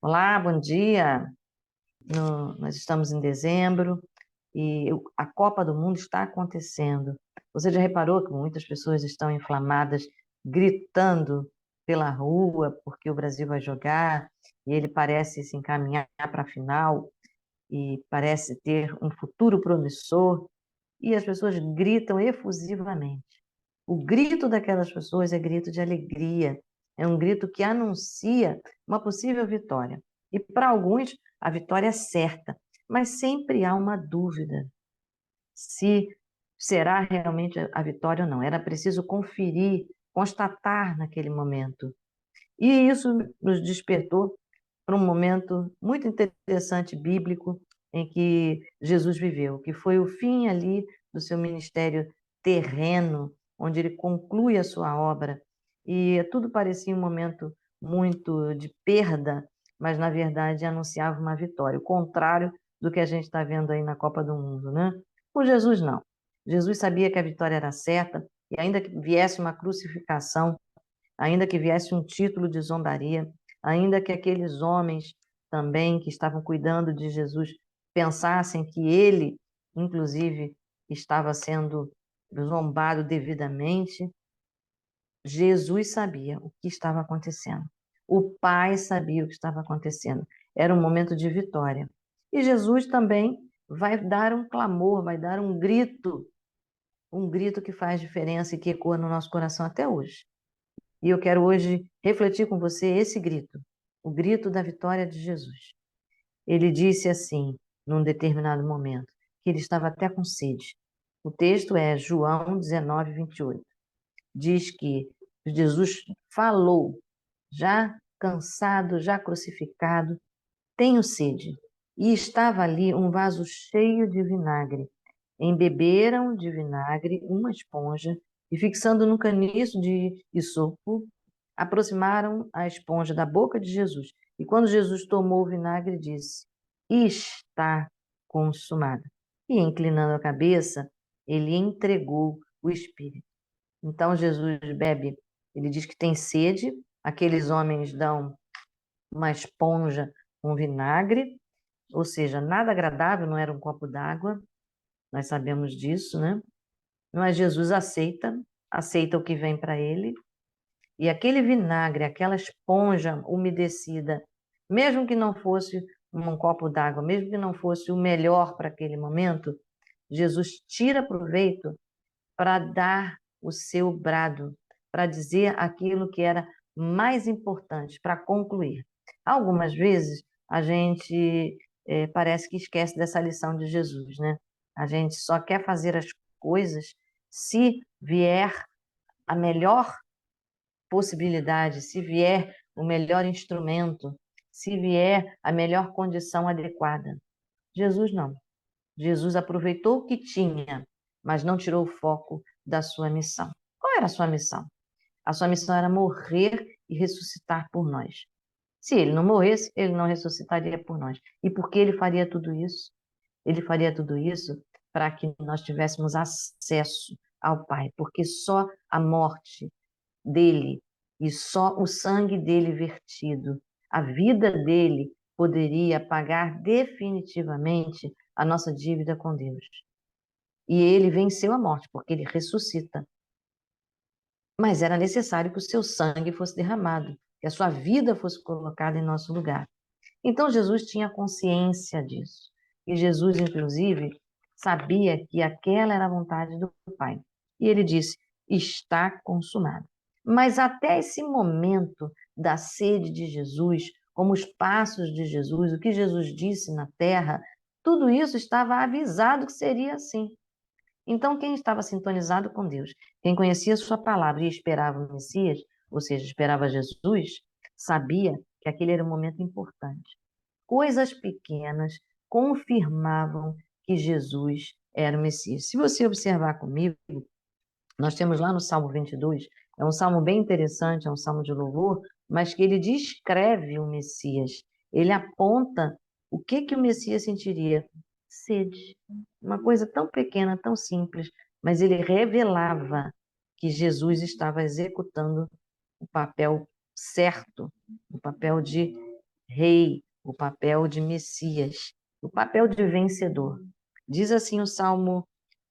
Olá, bom dia. Nós estamos em dezembro e a Copa do Mundo está acontecendo. Você já reparou que muitas pessoas estão inflamadas, gritando pela rua porque o Brasil vai jogar e ele parece se encaminhar para a final e parece ter um futuro promissor e as pessoas gritam efusivamente. O grito daquelas pessoas é grito de alegria, é um grito que anuncia uma possível vitória. E para alguns, a vitória é certa, mas sempre há uma dúvida se será realmente a vitória ou não. Era preciso conferir, constatar naquele momento. E isso nos despertou para um momento muito interessante bíblico em que Jesus viveu, que foi o fim ali do seu ministério terreno, onde ele conclui a sua obra. E tudo parecia um momento muito de perda, mas na verdade anunciava uma vitória, o contrário do que a gente está vendo aí na Copa do Mundo, né? Com Jesus não. Jesus sabia que a vitória era certa, e ainda que viesse uma crucificação, ainda que viesse um título de zombaria, ainda que aqueles homens também que estavam cuidando de Jesus pensassem que ele, inclusive, estava sendo zombado devidamente, Jesus sabia o que estava acontecendo. O Pai sabia o que estava acontecendo. Era um momento de vitória. E Jesus também vai dar um clamor, vai dar um grito que faz diferença e que ecoa no nosso coração até hoje. E eu quero hoje refletir com você esse grito, o grito da vitória de Jesus. Ele disse assim, num determinado momento, que ele estava até com sede. O texto é João 19, 28. Diz que Jesus falou, já cansado, já crucificado, tenho sede. E estava ali um vaso cheio de vinagre. Embeberam de vinagre uma esponja e, fixando num caniço de isopo, aproximaram a esponja da boca de Jesus. E quando Jesus tomou o vinagre, disse: Está consumado. E, inclinando a cabeça, ele entregou o Espírito. Então Jesus bebe, ele diz que tem sede, aqueles homens dão uma esponja com vinagre, ou seja, nada agradável, não era um copo d'água, nós sabemos disso, né? Mas Jesus aceita o que vem para ele, e aquele vinagre, aquela esponja umedecida, mesmo que não fosse um copo d'água, mesmo que não fosse o melhor para aquele momento, Jesus tira proveito para dar o seu brado, para dizer aquilo que era mais importante, para concluir. Algumas vezes a gente parece que esquece dessa lição de Jesus, né? A gente só quer fazer as coisas se vier a melhor possibilidade, se vier o melhor instrumento, se vier a melhor condição adequada. Jesus não. Jesus aproveitou o que tinha, mas não tirou o foco da sua missão. Qual era a sua missão? A sua missão era morrer e ressuscitar por nós. Se ele não morresse, ele não ressuscitaria por nós. E por que ele faria tudo isso? Ele faria tudo isso para que nós tivéssemos acesso ao Pai, porque só a morte dele e só o sangue dele vertido, a vida dele poderia pagar definitivamente a nossa dívida com Deus. E ele venceu a morte, porque ele ressuscita. Mas era necessário que o seu sangue fosse derramado, que a sua vida fosse colocada em nosso lugar. Então Jesus tinha consciência disso. E Jesus, inclusive, sabia que aquela era a vontade do Pai. E ele disse: Está consumado. Mas até esse momento da sede de Jesus, como os passos de Jesus, o que Jesus disse na terra, tudo isso estava avisado que seria assim. Então, quem estava sintonizado com Deus, quem conhecia sua palavra e esperava o Messias, ou seja, esperava Jesus, sabia que aquele era um momento importante. Coisas pequenas confirmavam que Jesus era o Messias. Se você observar comigo, nós temos lá no Salmo 22, é um salmo bem interessante, é um salmo de louvor, mas que ele descreve o Messias. Ele aponta o que o Messias sentiria. Sede. Uma coisa tão pequena, tão simples, mas ele revelava que Jesus estava executando o papel certo, o papel de rei, o papel de Messias, o papel de vencedor. Diz assim o Salmo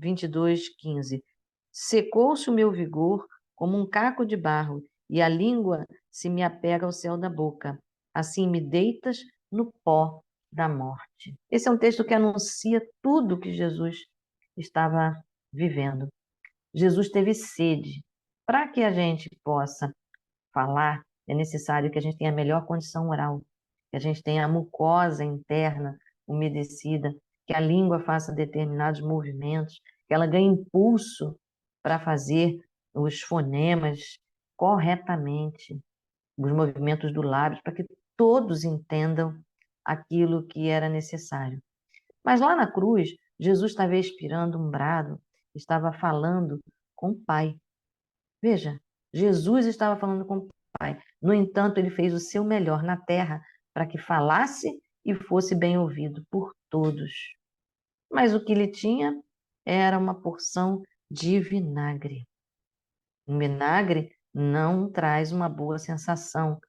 22:15: secou-se o meu vigor como um caco de barro, e a língua se me apega ao céu da boca. Assim me deitas no pó da morte. Esse é um texto que anuncia tudo que Jesus estava vivendo. Jesus teve sede. Para que a gente possa falar, é necessário que a gente tenha a melhor condição oral, que a gente tenha a mucosa interna umedecida, que a língua faça determinados movimentos, que ela ganhe impulso para fazer os fonemas corretamente, os movimentos do lábio, para que todos entendam aquilo que era necessário. Mas lá na cruz, Jesus estava expirando um brado, estava falando com o Pai. Veja, Jesus estava falando com o Pai. No entanto, ele fez o seu melhor na terra para que falasse e fosse bem ouvido por todos. Mas o que ele tinha era uma porção de vinagre. O vinagre não traz uma boa sensação,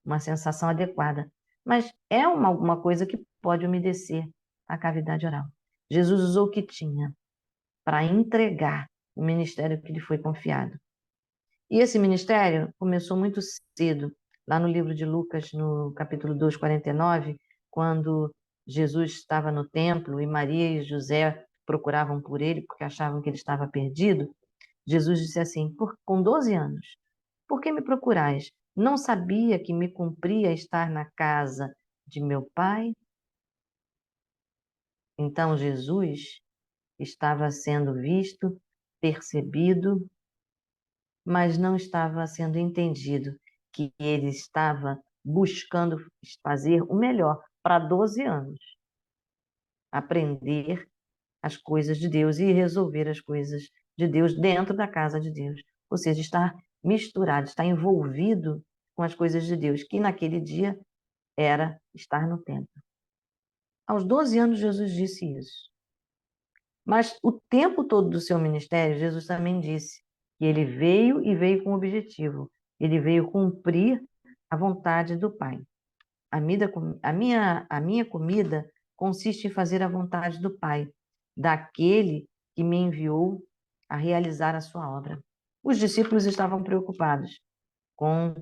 uma sensação adequada, mas é uma coisa que pode umedecer a cavidade oral. Jesus usou o que tinha para entregar o ministério que lhe foi confiado. E esse ministério começou muito cedo, lá no livro de Lucas, no capítulo 2, 49, quando Jesus estava no templo e Maria e José procuravam por ele porque achavam que ele estava perdido. Jesus disse assim: com 12 anos, por que me procurais? Não sabia que me cumpria estar na casa de meu pai? Então Jesus estava sendo visto, percebido, mas não estava sendo entendido que ele estava buscando fazer o melhor para 12 anos, aprender as coisas de Deus e resolver as coisas de Deus dentro da casa de Deus. Ou seja, estar misturado, estar envolvido com as coisas de Deus, que naquele dia era estar no templo. Aos 12 anos, Jesus disse isso. Mas o tempo todo do seu ministério, Jesus também disse que ele veio e veio com um objetivo. Ele veio cumprir a vontade do Pai. A minha comida consiste em fazer a vontade do Pai, daquele que me enviou a realizar a sua obra. Os discípulos estavam preocupados com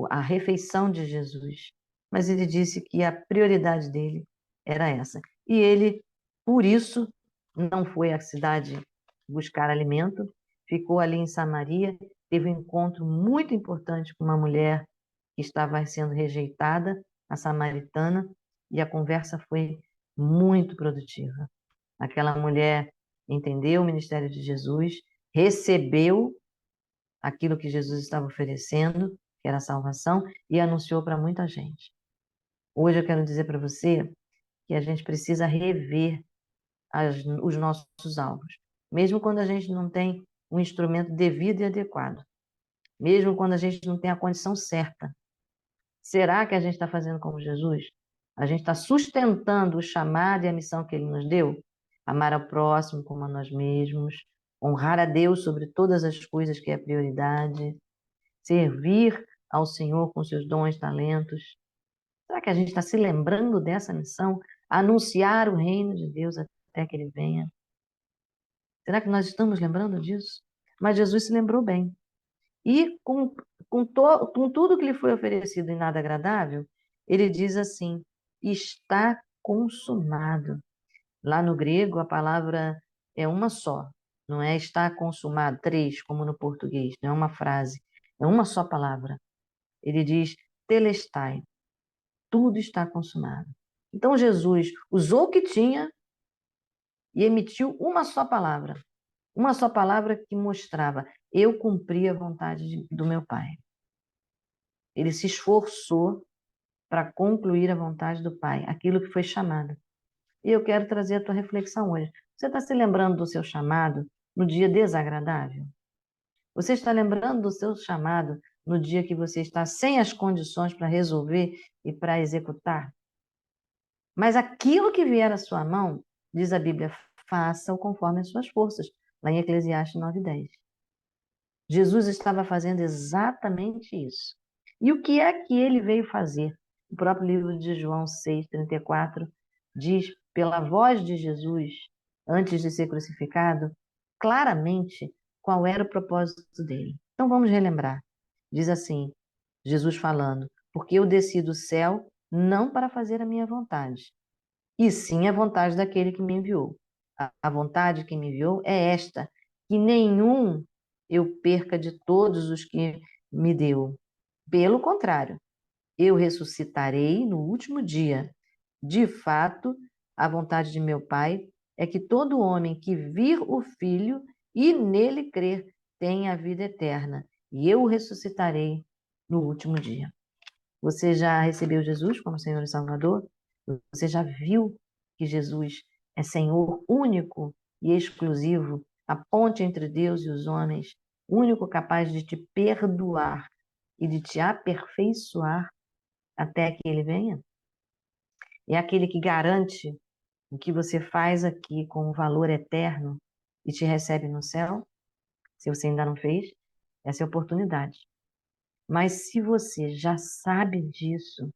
a refeição de Jesus, mas ele disse que a prioridade dele era essa. E ele, por isso, não foi à cidade buscar alimento, ficou ali em Samaria, teve um encontro muito importante com uma mulher que estava sendo rejeitada, a samaritana, e a conversa foi muito produtiva. Aquela mulher entendeu o ministério de Jesus, recebeu aquilo que Jesus estava oferecendo, que era a salvação, e anunciou para muita gente. Hoje eu quero dizer para você que a gente precisa rever os nossos alvos, mesmo quando a gente não tem um instrumento devido e adequado, mesmo quando a gente não tem a condição certa. Será que a gente está fazendo como Jesus? A gente está sustentando o chamado e a missão que ele nos deu? Amar ao próximo como a nós mesmos, honrar a Deus sobre todas as coisas que é prioridade, servir ao Senhor com seus dons e talentos. Será que a gente está se lembrando dessa missão? Anunciar o reino de Deus até que ele venha. Será que nós estamos lembrando disso? Mas Jesus se lembrou bem. E com tudo que lhe foi oferecido e nada agradável, ele diz assim: está consumado. Lá no grego, a palavra é uma só. Não é está consumado, três, como no português. Não é uma frase. É uma só palavra. Ele diz telestai. Tudo está consumado. Então Jesus usou o que tinha e emitiu uma só palavra. Uma só palavra que mostrava: eu cumpri a vontade do meu Pai. Ele se esforçou para concluir a vontade do Pai, aquilo que foi chamado. E eu quero trazer a tua reflexão hoje. Você está se lembrando do seu chamado no dia desagradável? Você está lembrando do seu chamado no dia que você está sem as condições para resolver e para executar? Mas aquilo que vier à sua mão, diz a Bíblia, faça-o conforme as suas forças, lá em Eclesiastes 9:10. Jesus estava fazendo exatamente isso. E o que é que ele veio fazer? O próprio livro de João 6,34 diz, pela voz de Jesus, antes de ser crucificado, claramente qual era o propósito dele. Então vamos relembrar. Diz assim, Jesus falando, porque eu desci do céu não para fazer a minha vontade, e sim a vontade daquele que me enviou. A vontade que me enviou é esta, que nenhum eu perca de todos os que me deu. Pelo contrário, eu ressuscitarei no último dia. De fato, a vontade de meu Pai é que todo homem que vir o Filho e nele crer tenha a vida eterna, e eu o ressuscitarei no último dia. Você já recebeu Jesus como Senhor e Salvador? Você já viu que Jesus é Senhor único e exclusivo, a ponte entre Deus e os homens, único capaz de te perdoar e de te aperfeiçoar até que ele venha? É aquele que garante o que você faz aqui com um valor eterno e te recebe no céu? Se você ainda não fez, essa é a oportunidade. Mas se você já sabe disso,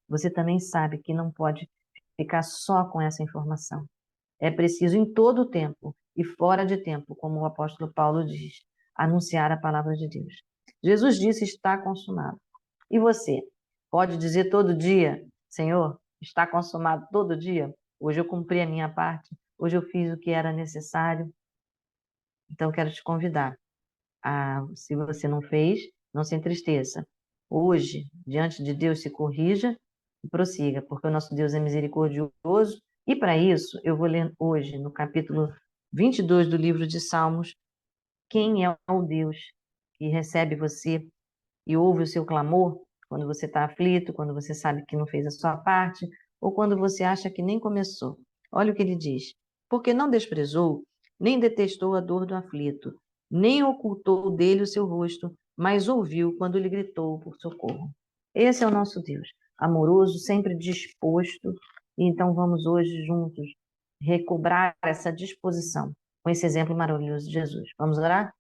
você também sabe que não pode ficar só com essa informação. É preciso em todo o tempo e fora de tempo, como o apóstolo Paulo diz, anunciar a palavra de Deus. Jesus disse: está consumado. E você pode dizer todo dia: Senhor, está consumado todo dia? Hoje eu cumpri a minha parte, hoje eu fiz o que era necessário. Então eu quero te convidar se você não fez, não se entristeça. Hoje, diante de Deus, se corrija e prossiga, porque o nosso Deus é misericordioso. E para isso, eu vou ler hoje, no capítulo 22 do livro de Salmos, quem é o Deus que recebe você e ouve o seu clamor quando você está aflito, quando você sabe que não fez a sua parte, ou quando você acha que nem começou. Olha o que ele diz: porque não desprezou, nem detestou a dor do aflito, nem ocultou dele o seu rosto, mas ouviu quando lhe gritou por socorro. Esse é o nosso Deus, amoroso, sempre disposto. E então vamos hoje juntos recobrar essa disposição com esse exemplo maravilhoso de Jesus. Vamos orar?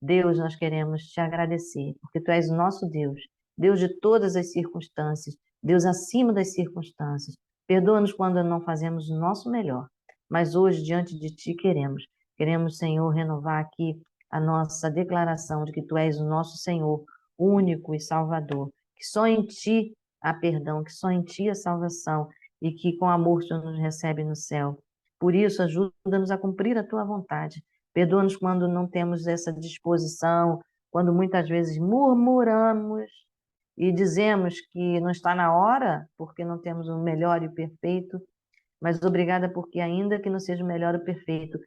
Deus, nós queremos te agradecer, porque tu és o nosso Deus, Deus de todas as circunstâncias, Deus acima das circunstâncias. Perdoa-nos quando não fazemos o nosso melhor, mas hoje, diante de ti, queremos, Senhor, renovar aqui a nossa declaração de que tu és o nosso Senhor, único e Salvador, que só em ti há perdão, que só em ti há salvação e que com amor tu nos recebe no céu. Por isso, ajuda-nos a cumprir a tua vontade. Perdoa-nos quando não temos essa disposição, quando muitas vezes murmuramos e dizemos que não está na hora, porque não temos o melhor e o perfeito, mas obrigada porque ainda que não seja o melhor e o perfeito,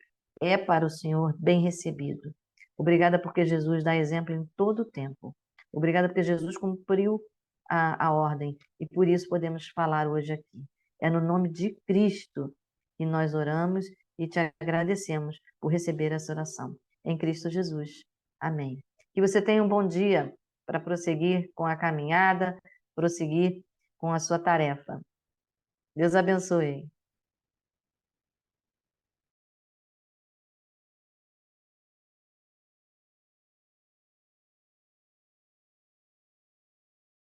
é para o Senhor bem recebido. Obrigada porque Jesus dá exemplo em todo o tempo. Obrigada porque Jesus cumpriu a ordem e por isso podemos falar hoje aqui. É no nome de Cristo que nós oramos e te agradecemos por receber essa oração. Em Cristo Jesus. Amém. Que você tenha um bom dia para prosseguir com a caminhada, prosseguir com a sua tarefa. Deus abençoe.